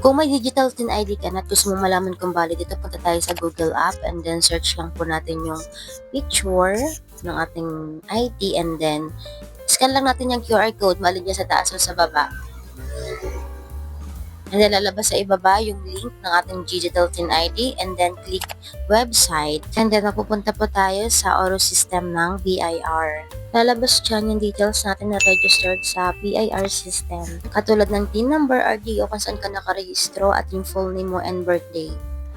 Kung may digital TIN ID ka na at gusto mong malaman kung valid ito, punta tayo sa Google app and then search lang po natin yung picture ng ating ID and then scan lang natin yung QR code, maalin niya sa taas o sa baba. And then lalabas sa ibaba yung link ng ating digital TIN ID and then click website. And then mapupunta po tayo sa Oro system ng BIR. Lalabas dyan yung details natin na registered sa BIR system. Katulad ng TIN number, RDO, kung saan ka nakarehistro at yung full name mo and birthday.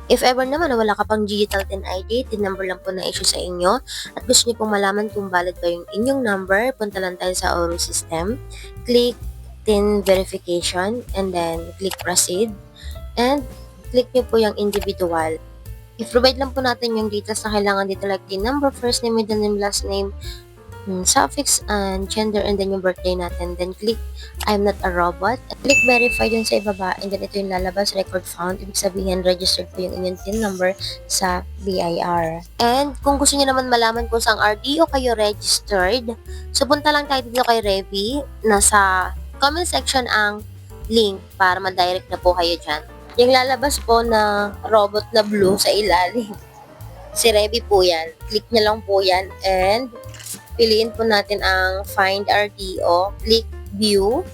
If ever naman na wala ka pang digital TIN ID, TIN number lang po na issue sa inyo at gusto niyo pong malaman kung valid ba yung inyong number, punta lang tayo sa Oro system. Click TIN verification and then click proceed and click nyo po yung individual. I-provide lang po natin yung details na kailangan dito like TIN number, first name, middle name, last name, suffix and gender and then yung birthday natin. Then click I'm not a robot. Click verify dun sa ibaba and then ito yung lalabas, record found. Ibig sabihin registered po yung inyong TIN number sa BIR. And kung gusto niyo naman malaman kung saan RDO kayo registered, so punta lang tayo dito kay Revy. Nasa comment section ang link para ma-direct na po kayo dyan. Yung lalabas po na robot na blue sa ilalim. Si Revy po yan. Click nyo lang po yan and piliin po natin ang Find RDO. Click View.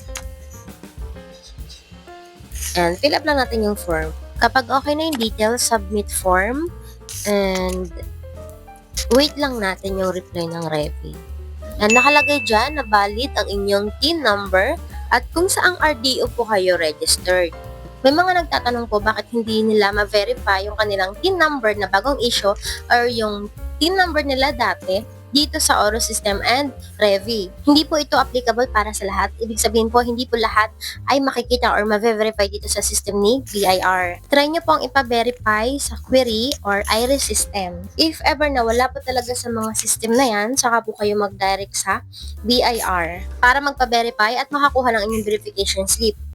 And fill up lang natin yung form. Kapag okay na yung details, submit form. And wait lang natin yung reply ng Revy. And nakalagay dyan na valid ang inyong TIN number at kung saang RDO po kayo registered. May mga nagtatanong po bakit hindi nila ma-verify yung kanilang TIN number na bagong issue or yung TIN number nila dati dito sa Oro System and Revy. Hindi po ito applicable para sa lahat. Ibig sabihin po, hindi po lahat ay makikita or ma-verify dito sa system ni BIR. Try nyo pong ipa-verify sa query or iris system. If ever na wala po talaga sa mga system na yan, saka po kayo mag-direct sa BIR para magpa-verify at makakuha ng inyong verification slip.